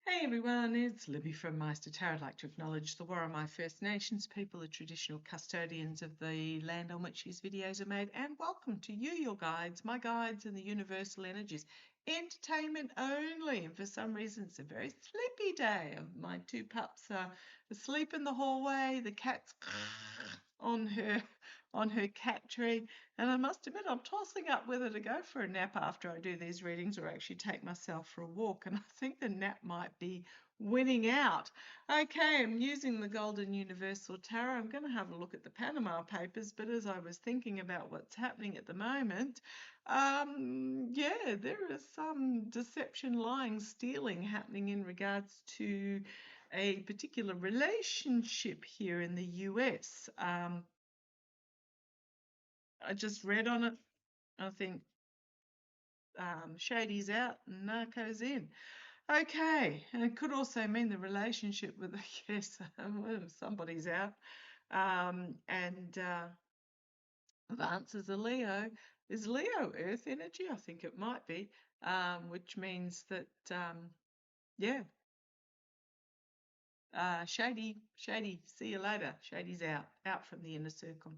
Hey everyone, it's Libby from maighstirtarot. I'd like to acknowledge the Worimi First Nations people, the traditional custodians of the land on which these videos are made, and welcome to you, your guides, my guides, and the universal energies. Entertainment only, and for some reason it's a very sleepy day. My two pups are asleep in the hallway, the cat's on her cat tree, and I must admit I'm tossing up whether to go for a nap after I do these readings or actually take myself for a walk, and I think the nap might be winning out. Okay, I'm using the Golden Universal Tarot. I'm going to have a look at the Panama Papers, but as I was thinking about what's happening at the moment, yeah, there is some deception, lying, stealing happening in regards to a particular relationship here in the US. I just read on it. I think shady's out and narco's in. Okay, and it could also mean the relationship with, yes, somebody's out. And Vance is a Leo. Is Leo Earth energy? I think it might be, which means that, yeah, Shady, see you later. Shady's out from the inner circle.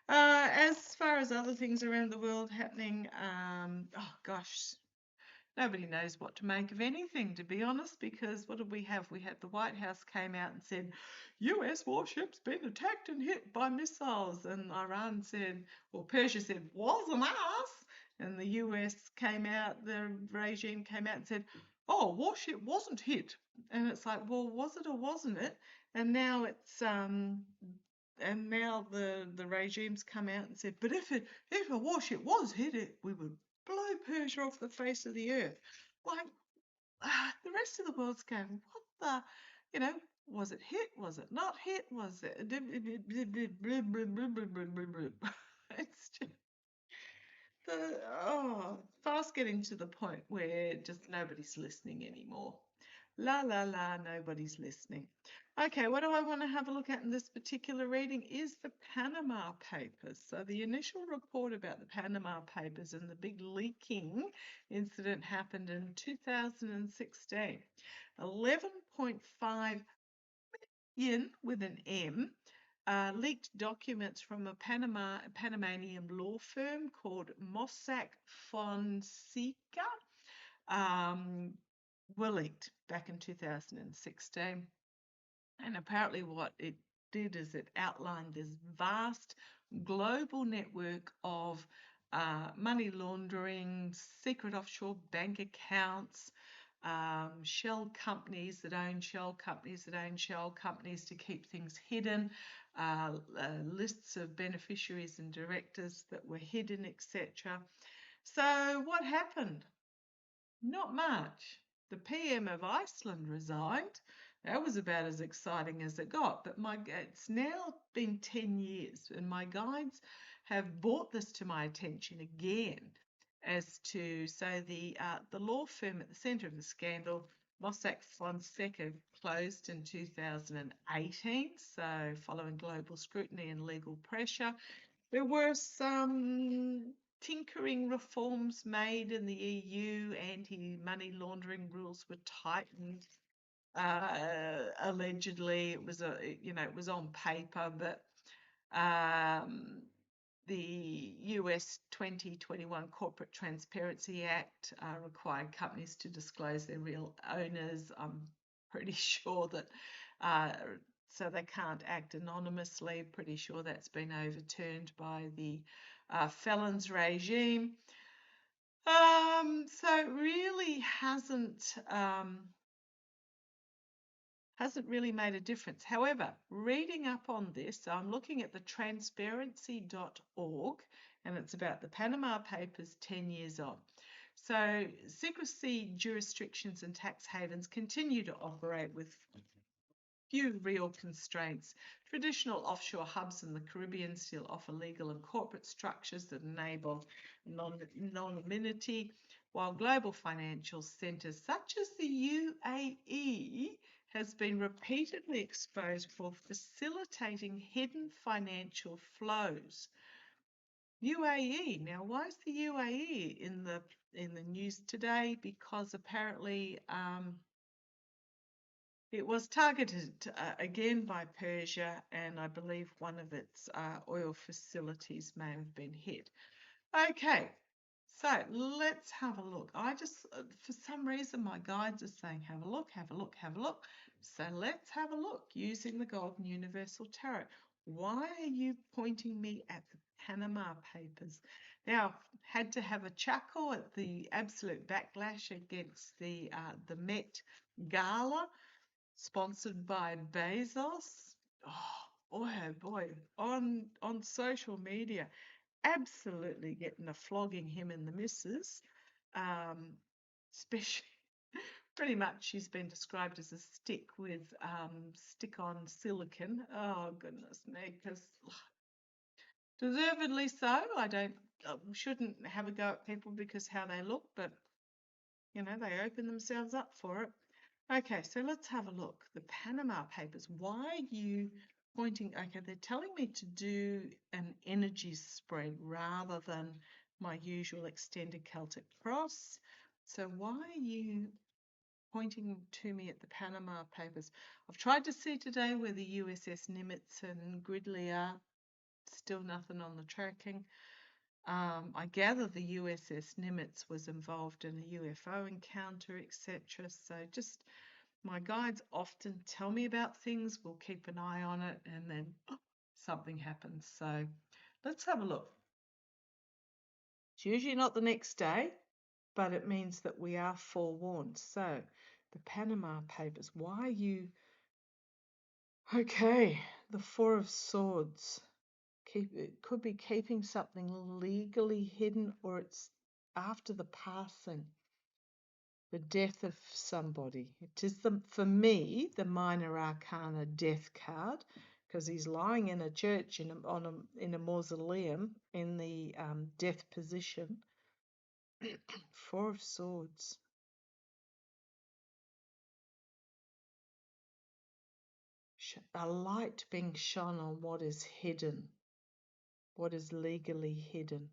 As far as other things around the world happening, oh gosh, nobody knows what to make of anything, to be honest, because what did we have? We had the White House came out and said, US warships been attacked and hit by missiles. And Iran said, or Persia said, wasn't us. And the US came out, the regime came out and said, oh, warship wasn't hit. And it's like, well, was it or wasn't it? And now the regime's come out and said, but if a warship was hit, we would blow Persia off the face of the earth. Like, the rest of the world's going, what the, was it hit? Was it not hit? Was it? It's just fast getting to the point where just nobody's listening anymore. La la la, nobody's listening. Okay, what do I want to have a look at in this particular reading is the Panama Papers. So the initial report about the Panama Papers and the big leaking incident happened in 2016. 11.5 million with an M leaked documents from a Panamanian law firm called Mossack Fonseca were leaked back in 2016. And apparently what it did is it outlined this vast global network of money laundering, secret offshore bank accounts, shell companies that own shell companies that own shell companies to keep things hidden, lists of beneficiaries and directors that were hidden, etc. So what happened? Not much. The PM of Iceland resigned. That was about as exciting as it got. But it's now been 10 years, and my guides have brought this to my attention again as to the law firm at the centre of the scandal, Mossack Fonseca, closed in 2018. So following global scrutiny and legal pressure, there were some tinkering reforms made in the EU. Anti-money laundering rules were tightened. Allegedly, it was on paper, but the US 2021 Corporate Transparency Act required companies to disclose their real owners. I'm pretty sure that so they can't act anonymously. Pretty sure that's been overturned by the felons regime. So it really hasn't really made a difference. However, reading up on this, I'm looking at the transparency.org, and it's about the Panama Papers 10 years on. So secrecy jurisdictions and tax havens continue to operate with few real constraints. Traditional offshore hubs in the Caribbean still offer legal and corporate structures that enable anonymity, while global financial centres such as the UAE has been repeatedly exposed for facilitating hidden financial flows. UAE. Now, why is the UAE in the news today? Because apparently It was targeted again by Persia, and I believe one of its oil facilities may have been hit. Okay, so let's have a look. For some reason, my guides are saying, have a look, have a look, have a look. So let's have a look using the Golden Universal Tarot. Why are you pointing me at the Panama Papers? Now, had to have a chuckle at the absolute backlash against the Met Gala, sponsored by Bezos. Oh boy, on social media, absolutely getting a flogging, him and the missus. Especially, pretty much she's been described as a stick with stick-on silicon. Oh goodness me, because deservedly so. Shouldn't have a go at people because how they look, but you know, they open themselves up for it. Okay, so let's have a look. The Panama Papers. Why are you pointing? Okay, they're telling me to do an energy spread rather than my usual extended Celtic cross. So why are you pointing to me at the Panama Papers? I've tried to see today where the USS Nimitz and Gridley are. Still nothing on the tracking. I gather the USS Nimitz was involved in a UFO encounter, etc. So just my guides often tell me about things. We'll keep an eye on it, and then something happens. So let's have a look. It's usually not the next day, but it means that we are forewarned. So the Panama Papers. Why are you? Okay, the Four of Swords. It could be keeping something legally hidden, or it's after the passing, the death of somebody. It is for me, the minor arcana death card, because he's lying in a church in a mausoleum in the death position. Four of Swords. A light being shone on what is hidden, what is legally hidden.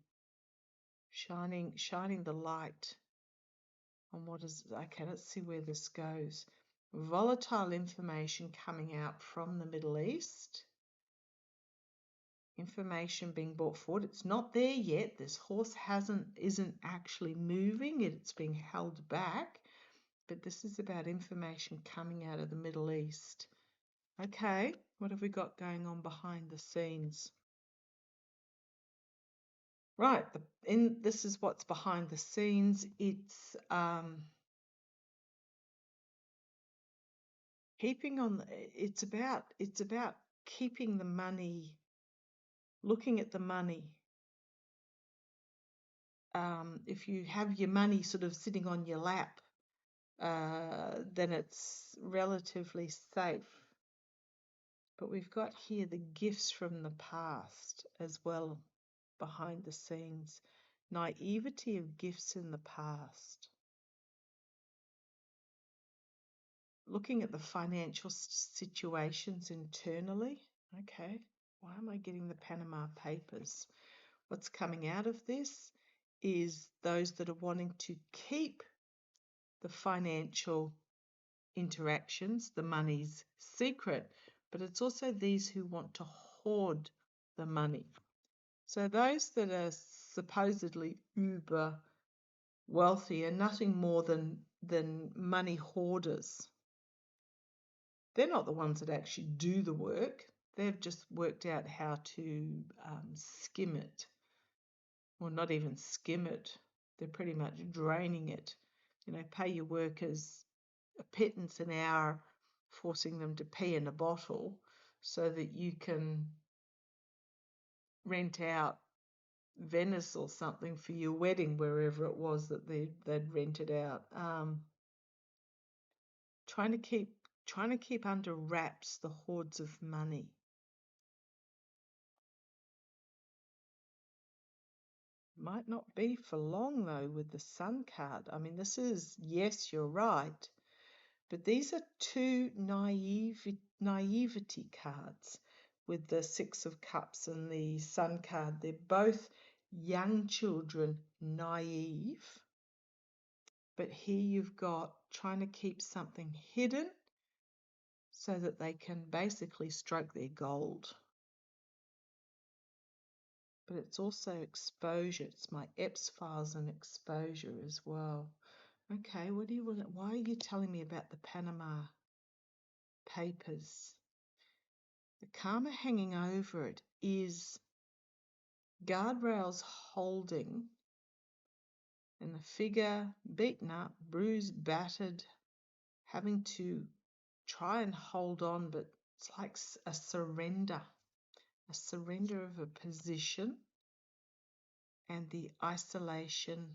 Shining the light on what is. Okay, let's see where this goes. Volatile information coming out from the Middle East. Information being brought forward. It's not there yet. This horse isn't actually moving. It's being held back. But this is about information coming out of the Middle East. Okay, what have we got going on behind the scenes? Right, this is what's behind the scenes. It's it's about keeping the money, looking at the money. If you have your money sort of sitting on your lap, then it's relatively safe. But we've got here the gifts from the past as well behind the scenes. Naivety of gifts in the past. Looking at the financial situations internally. Okay, why am I getting the Panama Papers? What's coming out of this is those that are wanting to keep the financial interactions, the money's secret, but it's also these who want to hoard the money. So those that are supposedly uber wealthy are nothing more than money hoarders. They're not the ones that actually do the work. They've just worked out how to skim it. Well, not even skim it. They're pretty much draining it. You know, pay your workers a pittance an hour, forcing them to pee in a bottle so that you can rent out Venice or something for your wedding, wherever it was that they'd rented out. Trying to keep under wraps the hoards of money. Might not be for long though with the Sun card. I mean, this is, yes, you're right, but these are two naivety cards with the Six of Cups and the Sun card. They're both young children, naive. But here you've got trying to keep something hidden so that they can basically stroke their gold. But it's also exposure. It's my EPS files and exposure as well. Okay, what do you want? Why are you telling me about the Panama Papers? The karma hanging over it is guardrails holding, and the figure beaten up, bruised, battered, having to try and hold on, but it's like a surrender of a position, and the isolation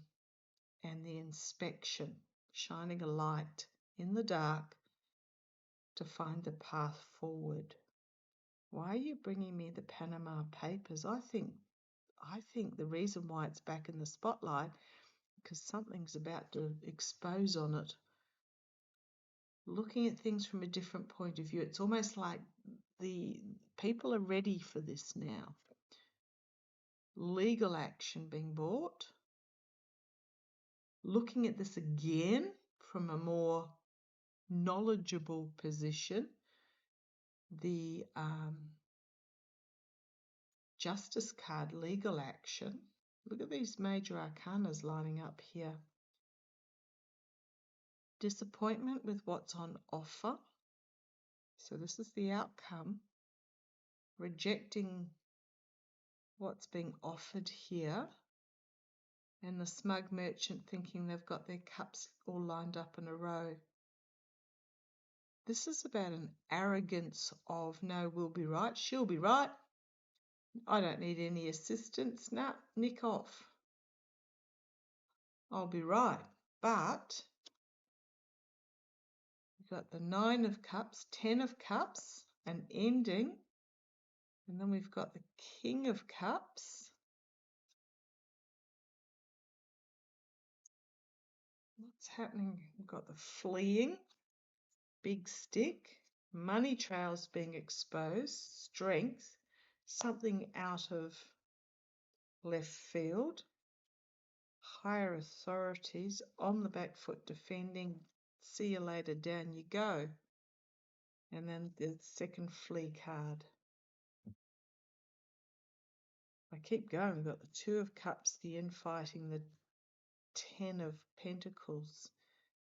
and the inspection, shining a light in the dark to find the path forward. Why are you bringing me the Panama Papers? I think the reason why it's back in the spotlight because something's about to expose on it. Looking at things from a different point of view. It's almost like the people are ready for this now. Legal action being brought. Looking at this again from a more knowledgeable position. The Justice card, legal action. Look at these major arcanas lining up here. Disappointment with what's on offer. So this is the outcome. Rejecting what's being offered here. And the smug merchant thinking they've got their cups all lined up in a row. This is about an arrogance of, no, we'll be right, she'll be right. I don't need any assistance. Nah, nick off. I'll be right. But we've got the 9 of Cups, 10 of Cups, an ending. And then we've got the King of Cups. What's happening? We've got the fleeing, big stick, money trails being exposed, strength, something out of left field, higher authorities, on the back foot defending, see you later, down you go. And then the second flee card. I keep going. We've got the 2 of Cups, the infighting, the 10 of Pentacles,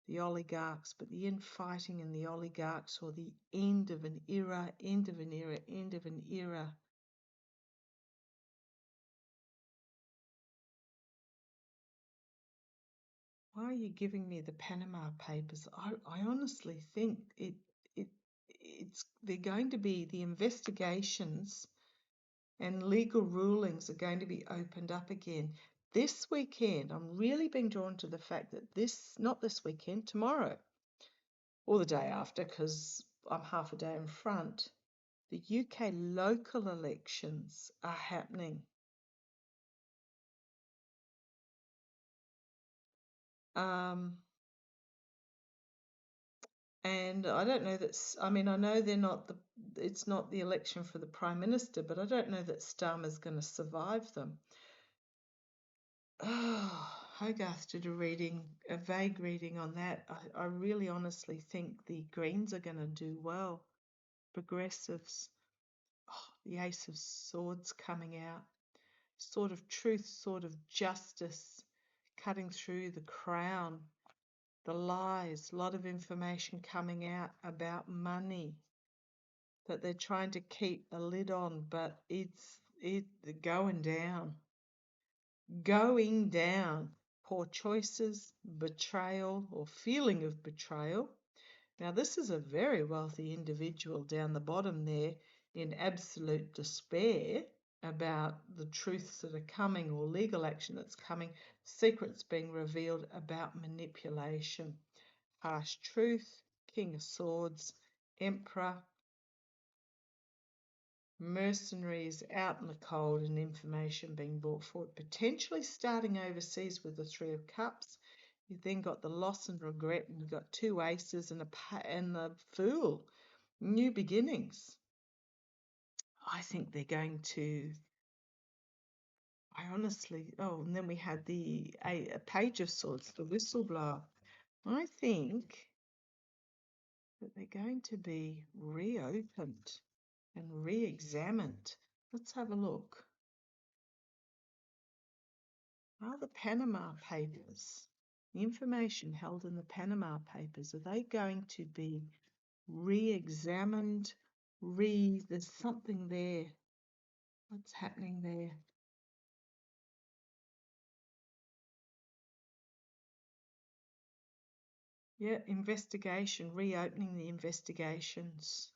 the oligarchs, but the infighting and the oligarchs, or the end of an era, end of an era, end of an era. Why are you giving me the Panama Papers? I honestly think they're going to be, the investigations and legal rulings are going to be opened up again. This weekend, I'm really being drawn to the fact that not this weekend, tomorrow, or the day after, because I'm half a day in front, the UK local elections are happening. And I don't know that, I know it's not the election for the Prime Minister, but I don't know that Starmer's going to survive them. Oh, Hogarth did a vague reading on that. I really honestly think the Greens are going to do well. Progressives. Oh, the Ace of Swords coming out. Sort of truth, sort of justice, cutting through the crown. The lies, a lot of information coming out about money that they're trying to keep a lid on, but it's going down. Going down. Poor choices, betrayal or feeling of betrayal. Now this is a very wealthy individual down the bottom there in absolute despair about the truths that are coming or legal action that's coming, secrets being revealed about manipulation. Harsh truth, King of Swords, Emperor, mercenaries out in the cold and information being brought forward, potentially starting overseas with the 3 of Cups. You've then got the loss and regret, and you've got 2 aces and the Fool. New beginnings. I think they're going to, and then we had the Page of Swords, the whistleblower. I think that they're going to be reopened and re-examined. Let's have a look. Are the Panama Papers, the information held in the Panama Papers, are they going to be re-examined? There's something there. What's happening there? Yeah, investigation, reopening the investigations.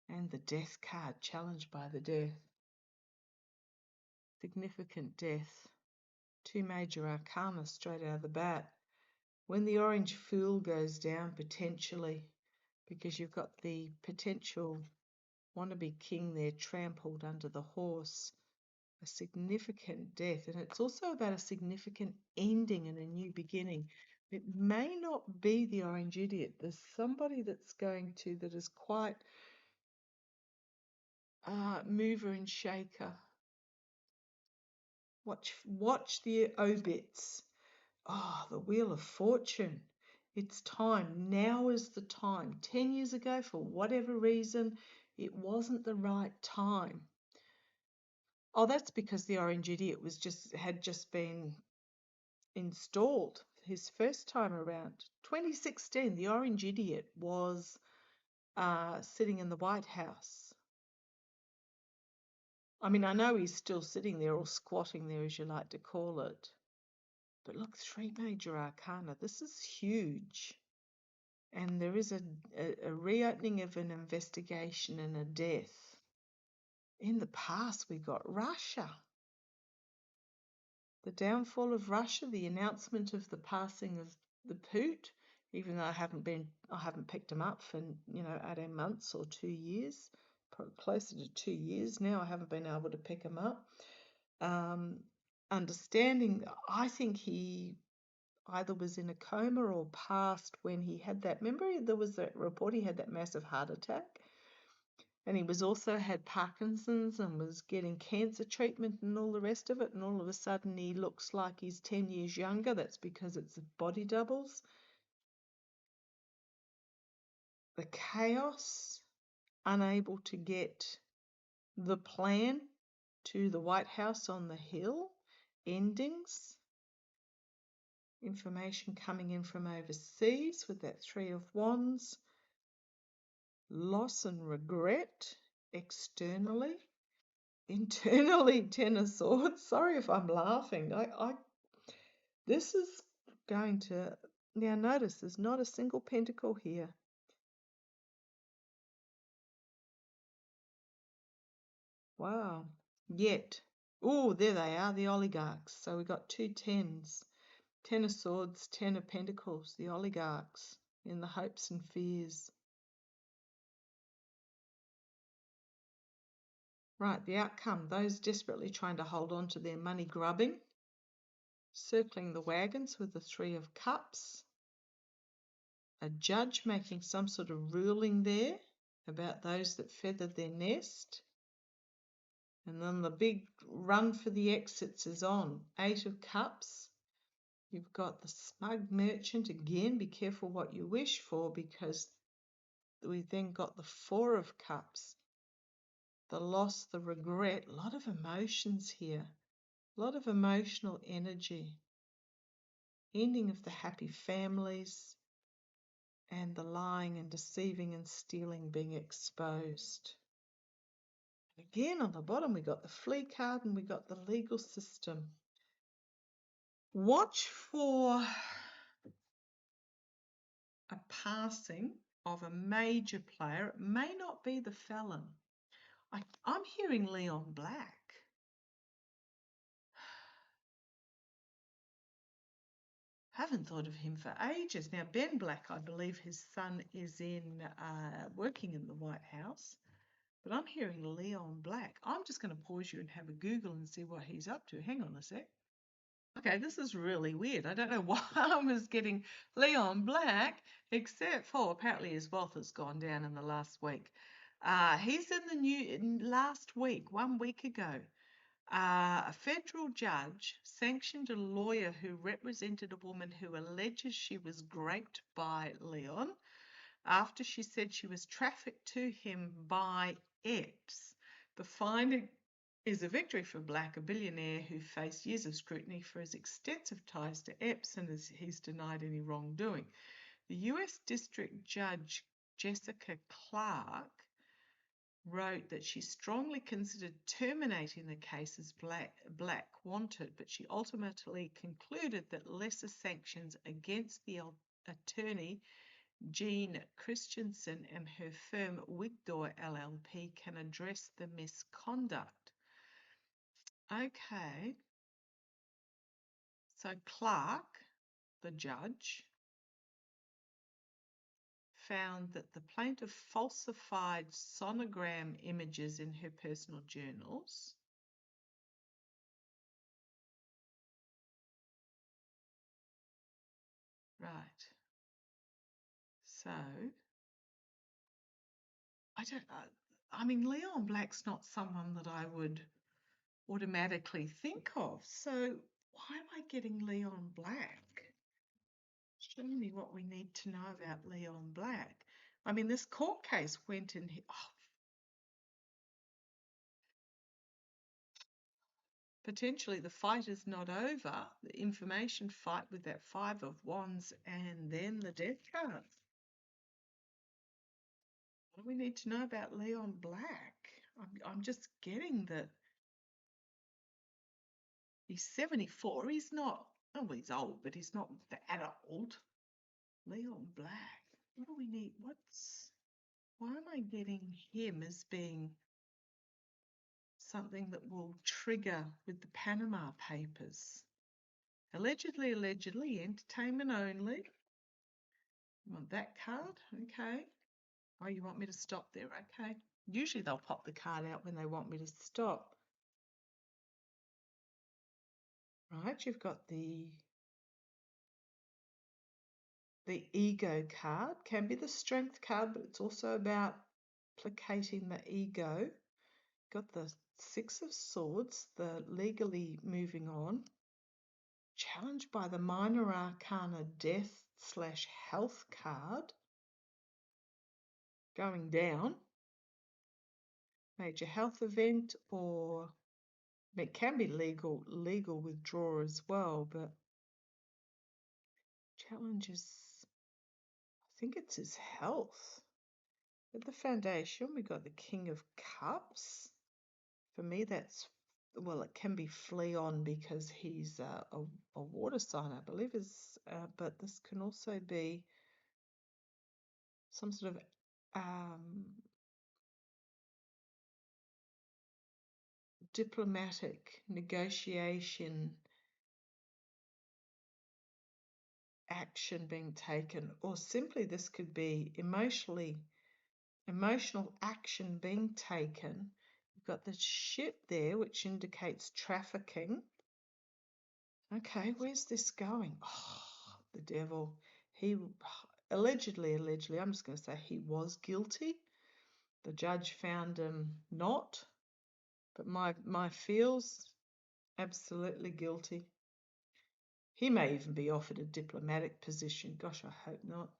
And the death card, challenged by the death. Significant death. 2 major arcana straight out of the bat. When the orange fool goes down, potentially, because you've got the potential wannabe king there trampled under the horse, a significant death. And it's also about a significant ending and a new beginning. It may not be the orange idiot. There's somebody that's going to, that is quite mover and shaker. Watch the obits. Oh, the Wheel of Fortune. It's time. Now is the time. 10 years ago, for whatever reason, it wasn't the right time. Oh, that's because the orange idiot had just been installed his first time around. 2016, the orange idiot was sitting in the White House. I mean, I know he's still sitting there, or squatting there, as you like to call it. But look, 3 major arcana. This is huge. And there is a reopening of an investigation and a death. In the past, we got Russia. The downfall of Russia, the announcement of the passing of the Poot, even though I haven't picked him up for 18 months or 2 years, probably closer to 2 years now. I haven't been able to pick him up. Understanding, I think he either was in a coma or passed when he had that. Remember, there was that report he had that massive heart attack, and he was also had Parkinson's and was getting cancer treatment and all the rest of it, and all of a sudden he looks like he's 10 years younger. That's because it's body doubles. The chaos, unable to get the plan to the White House on the Hill, endings. Information coming in from overseas with that 3 of Wands. Loss and regret externally. Internally, 10 of Swords. Sorry if I'm laughing. This is going to... Now notice there's not a single pentacle here. Wow. Yet. Oh, there they are, the oligarchs. So we've got 2 10s. 10 of Swords, 10 of Pentacles, the oligarchs in the hopes and fears. Right, the outcome, those desperately trying to hold on to their money grubbing, circling the wagons with the 3 of Cups, a judge making some sort of ruling there about those that feathered their nest, and then the big run for the exits is on. 8 of Cups, you've got the smug merchant again. Be careful what you wish for, because we've then got the 4 of Cups. The loss, the regret, a lot of emotions here, a lot of emotional energy. Ending of the happy families, and the lying and deceiving and stealing being exposed. Again, on the bottom, we got the Flea card and we got the legal system. Watch for a passing of a major player. It may not be the felon. I'm hearing Leon Black. Haven't thought of him for ages. Now, Ben Black, I believe his son is working in the White House. But I'm hearing Leon Black. I'm just going to pause you and have a Google and see what he's up to. Hang on a sec. Okay, this is really weird. I don't know why I was getting Leon Black, except for apparently his wealth has gone down in the last week. He's in the last week, 1 week ago. A federal judge sanctioned a lawyer who represented a woman who alleges she was raped by Leon. after she said she was trafficked to him by Epps. The finding is a victory for Black, a billionaire who faced years of scrutiny for his extensive ties to Epps, and he's denied any wrongdoing. The US District Judge Jessica Clark wrote that she strongly considered terminating the case as Black wanted, but she ultimately concluded that lesser sanctions against the attorney Jean Christensen and her firm Wigdor LLP can address the misconduct. Okay, so Clark, the judge, found that the plaintiff falsified sonogram images in her personal journals. Right. So, I mean, Leon Black's not someone that I would automatically think of. So why am I getting Leon Black? Show me what we need to know about Leon Black. I mean, this court case went in. Potentially the fight is not over. The information fight with that Five of Wands and then the Death card. What do we need to know about Leon Black? I'm just getting that he's 74. He's not, oh, he's old, but he's not that old. Leon Black. What do we need? Why am I getting him as being something that will trigger with the Panama Papers? Allegedly, entertainment only. You want that card? Okay. Oh, you want me to stop there? Okay. Usually they'll pop the card out when they want me to stop. Right, you've got the ego card. Can be the strength card, but it's also about placating the ego. Got the Six of Swords, the legally moving on. Challenged by the minor arcana death/health card. Going down. Major health event, or it can be legal withdrawal as well, but challenges, I think it's his health. At the foundation, we've got the King of Cups. For me, that's, well, it can be Fleon because he's a water sign, I believe, but this can also be some sort of diplomatic negotiation action being taken, or simply this could be emotional action being taken. You've got the ship there, which indicates trafficking. Okay, where's this going? Oh, the devil. He allegedly, I'm just going to say he was guilty. The judge found him not, but my feels absolutely guilty. He may even be offered a diplomatic position. Gosh, I hope not.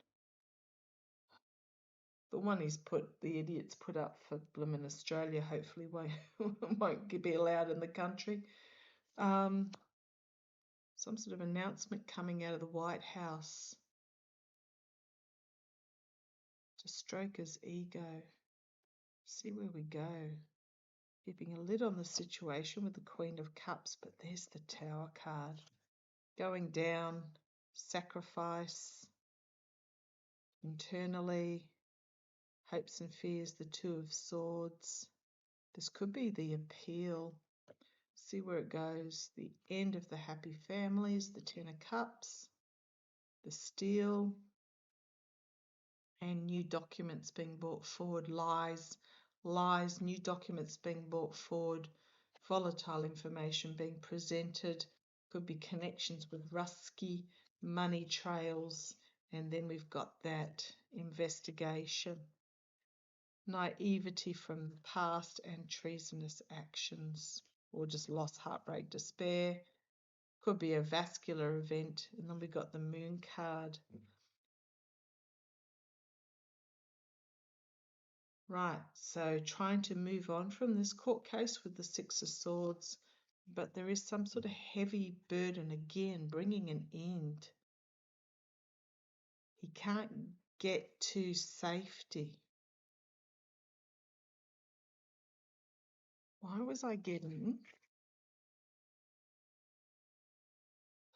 The one the idiot's put up for blooming Australia, hopefully won't be allowed in the country. Some sort of announcement coming out of the White House to stroke his ego. See where we go. Keeping a lid on the situation with the Queen of Cups, but there's the Tower card. Going down, sacrifice, internally, hopes and fears, the Two of Swords. This could be the appeal. See where it goes. The end of the happy families, the Ten of Cups, the Steel, and new documents being brought forward, lies, new documents being brought forward, volatile information being presented, could be connections with Rusky, money trails, and then we've got that investigation. Naivety from the past and treasonous actions, or just loss, heartbreak, despair. Could be a vascular event. And then we've got the Moon card. Right, so trying to move on from this court case with the Six of Swords, but there is some sort of heavy burden again, bringing an end. He can't get to safety. Why was I getting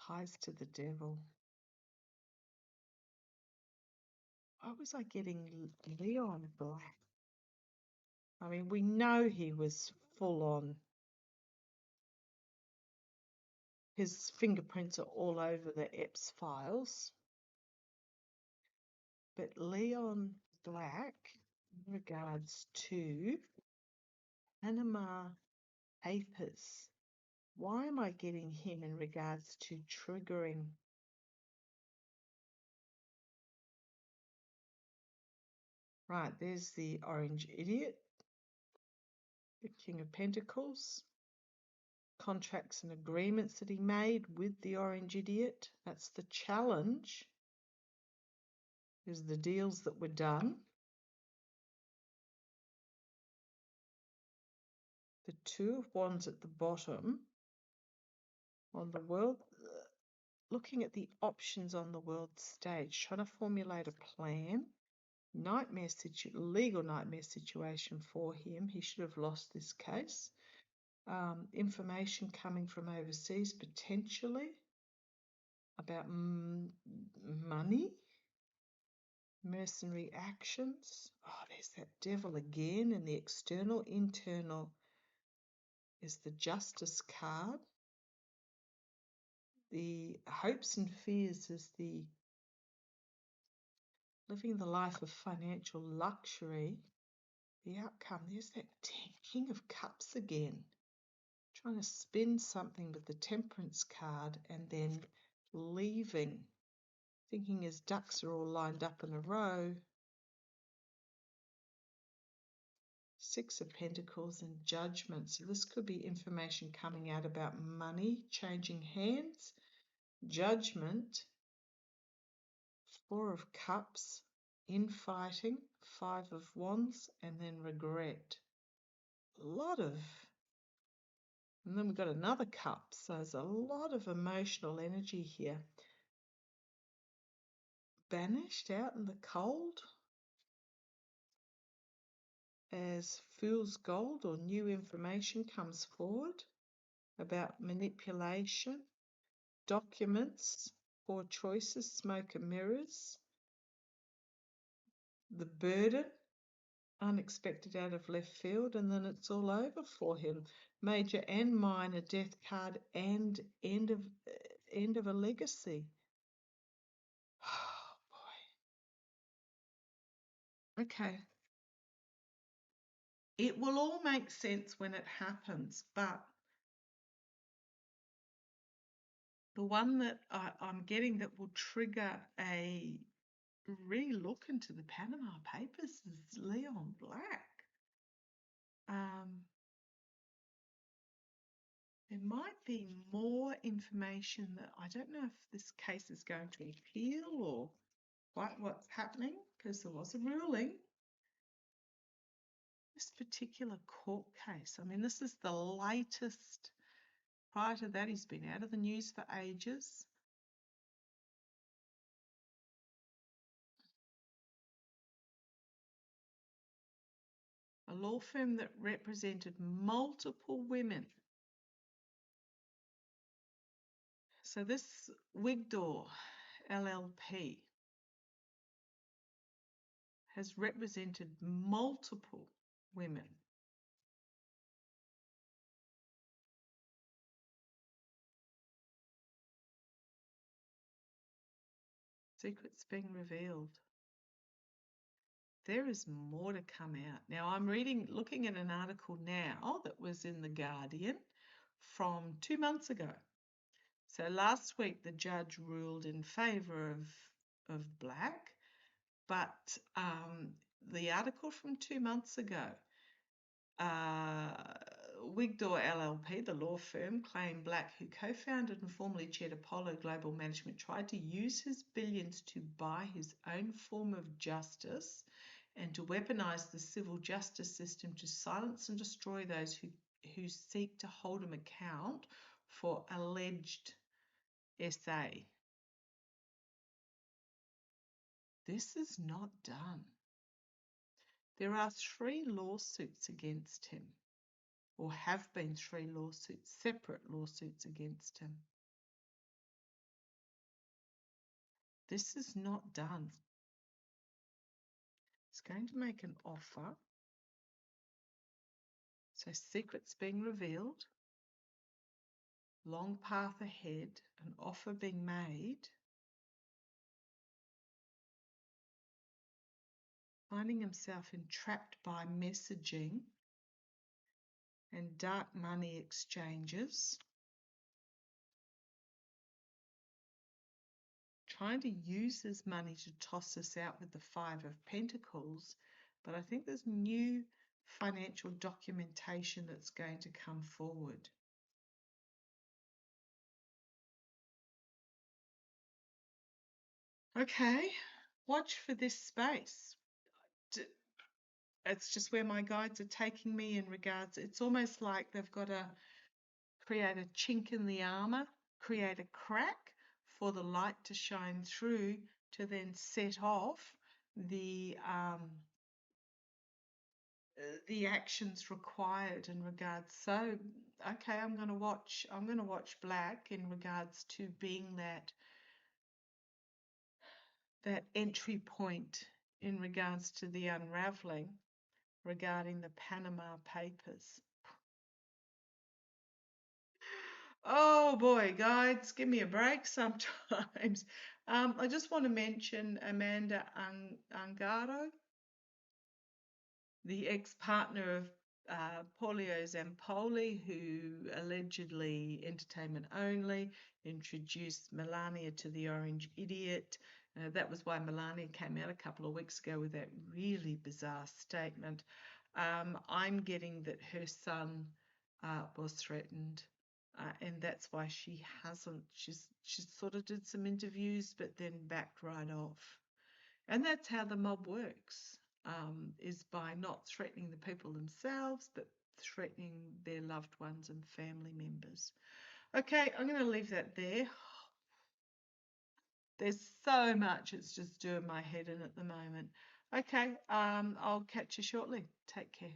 ties to the devil? Why was I getting Leon Black? I mean, we know he was full on. His fingerprints are all over the Epps files. But Leon Black, in regards to Panama Papers, why am I getting him in regards to triggering? Right, there's the Orange Idiot, the King of Pentacles, contracts and agreements that he made with the Orange Idiot. That's the challenge, is the deals that were done. The Two of Wands at the bottom on the world, looking at the options on the world stage, trying to formulate a plan. Legal nightmare situation for him. He should have lost this case. Information coming from overseas, potentially, about money, mercenary actions. Oh, there's that devil again. And the external, internal is the Justice card. The hopes and fears is the living the life of financial luxury. The outcome, there's that King of Cups again. Trying to spin something with the Temperance card and then leaving, thinking his ducks are all lined up in a row. Six of Pentacles and Judgment. So this could be information coming out about money changing hands. Judgment. Four of Cups. Infighting. Five of Wands. And then regret. A lot of... And then we've got another cup. So there's a lot of emotional energy here. Banished out in the cold as fool's gold or new information comes forward about manipulation, documents, poor choices, smoke and mirrors, the burden, unexpected out of left field, and then it's all over for him. Major and minor death card and end of a legacy. Oh boy. Okay. It will all make sense when it happens, but the one that I'm getting that will trigger a re-look into the Panama Papers is Leon Black. There might be more information that I don't know if this case is going to appeal or quite what's happening, because there was a ruling. This particular court case, I mean, this is the latest. Prior to that, he's been out of the news for ages. A law firm that represented multiple women. So this Wigdor LLP has represented multiple women. Secrets being revealed. There is more to come out. Now I'm looking at an article now that was in The Guardian from 2 months ago. So last week the judge ruled in favour of Black, but the article from 2 months ago, Wigdor LLP, the law firm, claimed Black, who co-founded and formerly chaired Apollo Global Management, tried to use his billions to buy his own form of justice and to weaponize the civil justice system to silence and destroy those who seek to hold him account for alleged SA. This is not done. There are 3 lawsuits against him, or have been 3 lawsuits, separate lawsuits against him. This is not done. He's going to make an offer. So secrets being revealed, long path ahead, an offer being made, finding himself entrapped by messaging and dark money exchanges, trying to use his money to toss us out with the 5 of Pentacles, but I think there's new financial documentation that's going to come forward. Okay, watch for this space. It's just where my guides are taking me in regards. It's almost like they've got to create a chink in the armor, create a crack for the light to shine through to then set off the actions required in regards. So, okay, I'm going to watch Black in regards to being that entry point in regards to the unraveling regarding the Panama Papers. Oh boy, guys, give me a break sometimes. I just want to mention Amanda Angaro, the ex-partner of Paulio Zampoli, who allegedly entertainment only introduced Melania to the Orange Idiot. That was why Melania came out a couple of weeks ago with that really bizarre statement. I'm getting that her son was threatened, and that's why she hasn't. She sort of did some interviews, but then backed right off. And that's how the mob works, is by not threatening the people themselves, but threatening their loved ones and family members. Okay, I'm going to leave that there. There's so much, it's just doing my head in at the moment. Okay, I'll catch you shortly. Take care.